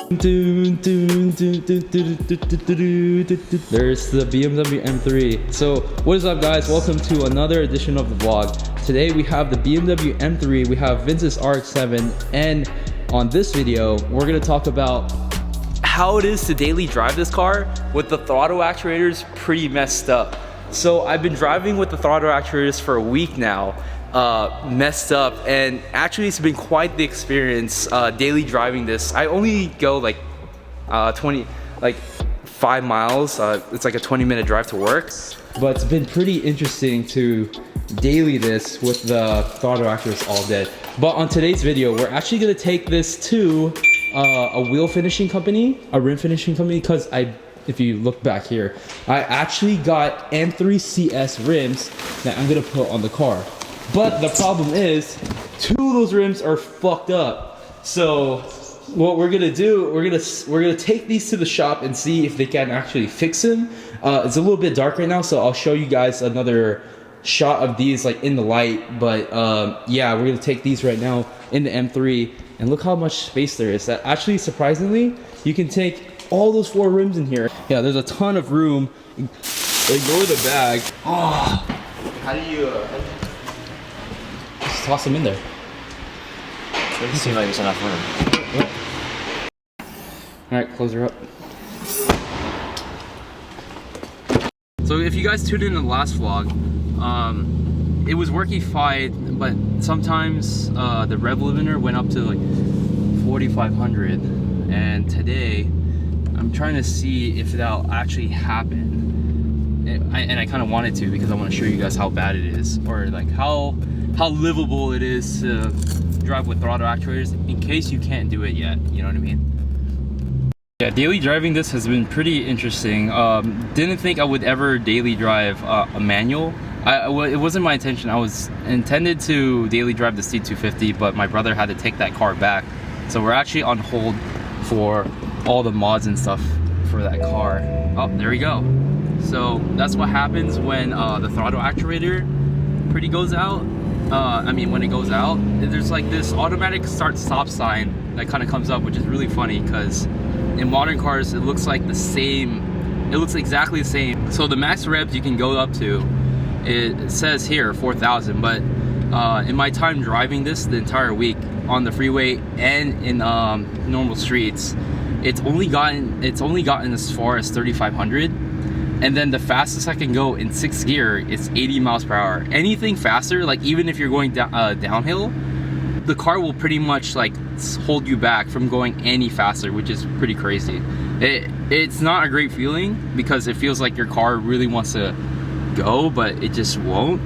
the BMW M3. So what is up, guys? Welcome to another edition of the vlog. Today we have the BMW M3, we have Vince's RX-7, and on this video we're going to talk about how it is to daily drive this car with the throttle actuators pretty messed up. So I've been driving with the throttle actuators for a week now, messed up, and actually it's been quite the experience daily driving this. I only go like 5 miles. It's like a 20-minute drive to work, but it's been pretty interesting to daily this with the throttle actuators all day. But on today's video, we're actually gonna take this to a wheel finishing company, a rim finishing company, because if you look back here, I actually got M3 CS rims that I'm gonna put on the car. But the problem is, 2 of those rims are fucked up. So what we're gonna do, we're gonna take these to the shop and see if they can actually fix them. It's a little bit dark right now, so I'll show you guys another shot of these like in the light. But yeah, we're gonna take these right now in the M3, and look how much space there is. That actually, surprisingly, you can take all those 4 rims in here. Yeah, there's a ton of room. Ignore the bag. Oh, how do you just toss them in there? It doesn't seem like there's enough room. Alright, close her up. So if you guys tuned in the last vlog, it was working fine, but sometimes the rev limiter went up to like 4,500, and today I'm trying to see if that'll actually happen. And I kind of wanted to, because I want to show you guys how bad it is, or like how livable it is to drive with throttle actuators, in case you can't do it yet, you know what I mean? Yeah, daily driving this has been pretty interesting. Didn't think I would ever daily drive a manual. It wasn't my intention. I was intended to daily drive the C250, but my brother had to take that car back. So we're actually on hold for all the mods and stuff for that car. Oh, there we go. So that's what happens when the throttle actuator pretty goes out. When it goes out, there's like this automatic start-stop sign that kind of comes up, which is really funny because in modern cars it looks like the same. It looks exactly the same. So the max revs you can go up to, it says here 4,000, but in my time driving this the entire week on the freeway and in normal streets, it's only gotten as far as 3,500. And then the fastest I can go in 6th gear is 80 miles per hour. Anything faster, like even if you're going downhill, the car will pretty much like hold you back from going any faster, which is pretty crazy. It's not a great feeling because it feels like your car really wants to go, but it just won't.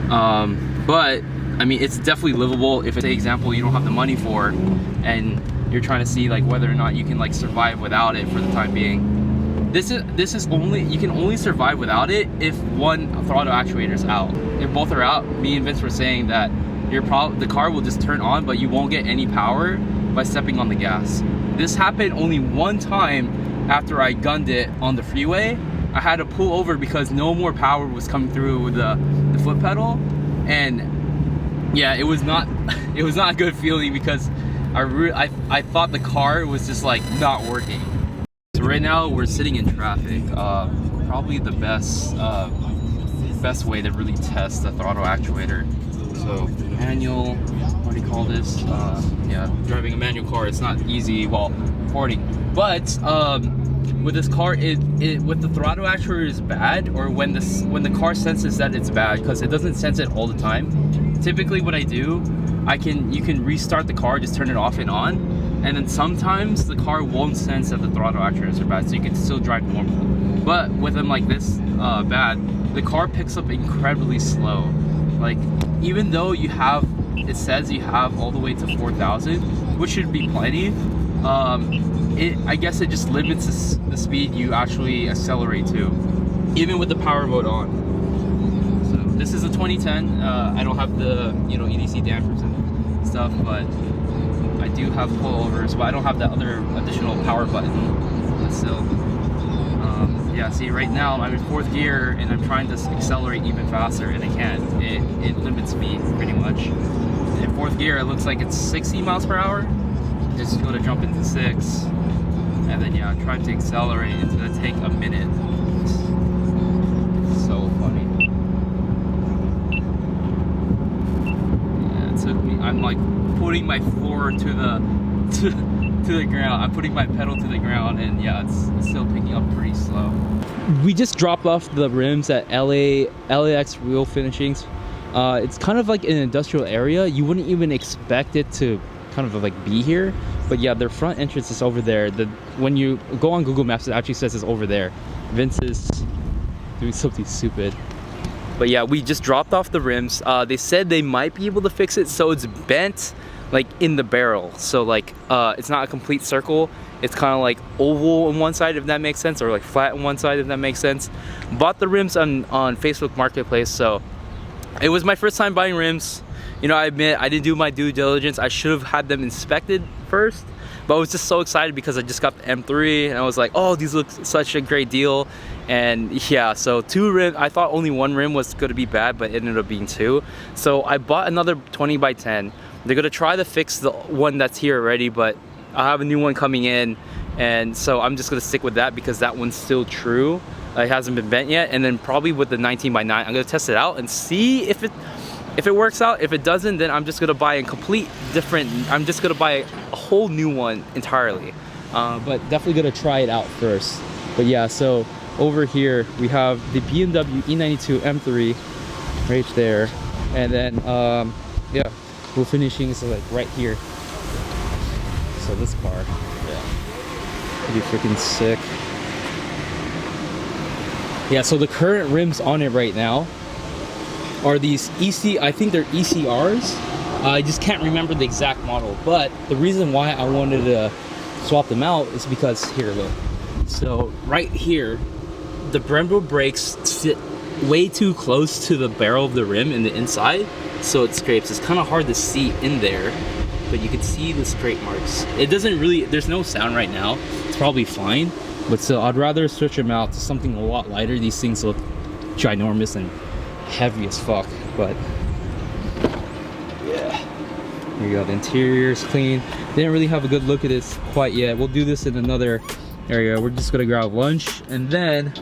But I mean, it's definitely livable if, for example, you don't have the money for, and you're trying to see like whether or not you can like survive without it for the time being. This is only, you can only survive without it if one throttle actuator is out. If both are out, me and Vince were saying that the car will just turn on, but you won't get any power by stepping on the gas. This happened only one time after I gunned it on the freeway. I had to pull over because no more power was coming through with the foot pedal, and yeah, it was not a good feeling because I thought the car was just like not working. So right now we're sitting in traffic. Probably the best way to really test the throttle actuator. So manual, what do you call this? Yeah, driving a manual car, it's not easy while recording. But with this car, with the throttle actuator is bad, or when the car senses that it's bad, because it doesn't sense it all the time. Typically what I do, you can restart the car, just turn it off and on, and then sometimes the car won't sense that the throttle actuators are bad, so you can still drive normal. But with them like this bad, the car picks up incredibly slow. Like, even though it says you have all the way to 4,000, which should be plenty, I guess it just limits the speed you actually accelerate to, even with the power mode on. So this is a 2010. I don't have the EDC dampers and stuff, but I do have pullovers, but I don't have that other additional power button. But still, yeah. See, right now I'm in 4th gear and I'm trying to accelerate even faster, and I can't. It limits me pretty much. In 4th gear, it looks like it's 60 miles per hour. Just go to jump into 6. and then yeah, trying to accelerate into the tank a minute. So funny. Yeah, it took me. I'm like putting my floor to the ground. I'm putting my pedal to the ground, and yeah, it's still picking up pretty slow. We just dropped off the rims at LAX Wheel Finishings. It's kind of like an industrial area. You wouldn't even expect it to kind of like be here, but yeah, their front entrance is over there. When you go on Google Maps, it actually says it's over there. Vince is doing something stupid. But yeah, we just dropped off the rims. They said they might be able to fix it so it's bent like in the barrel, so like it's not a complete circle. It's kind of like oval on one side, if that makes sense, or like flat on one side, if that makes sense. Bought the rims on Facebook Marketplace, so it was my first time buying rims. You know, I admit I didn't do my due diligence. I should have had them inspected first, but I was just so excited because I just got the M3 and I was like, oh, these look such a great deal. And yeah, so 2 rims. I thought only 1 rim was going to be bad, but it ended up being 2. So I bought another 20x10. They're going to try to fix the one that's here already, but I have a new one coming in, and so I'm just going to stick with that because that one's still true. It hasn't been bent yet. And then probably with the 19x9, I'm going to test it out and see if it works out. If it doesn't, then I'm just gonna buy a I'm just gonna buy a whole new one entirely. But definitely gonna try it out first. But yeah, so over here we have the BMW E92 M3 right there, and then yeah, Wheel Finishings is like right here. So this car, yeah, pretty freaking sick. Yeah, so the current rims on it right now are these I think they're ECRs. I just can't remember the exact model, but the reason why I wanted to swap them out is because, here, look. So right here, the Brembo brakes sit way too close to the barrel of the rim in the inside, so it scrapes. It's kind of hard to see in there, but you can see the scrape marks. It doesn't really, there's no sound right now. It's probably fine, but still, I'd rather switch them out to something a lot lighter. These things look ginormous and heavy as fuck, but yeah. Here you go, the interior's clean. Didn't really have a good look at this quite yet. We'll do this in another area. We're just gonna grab lunch, and then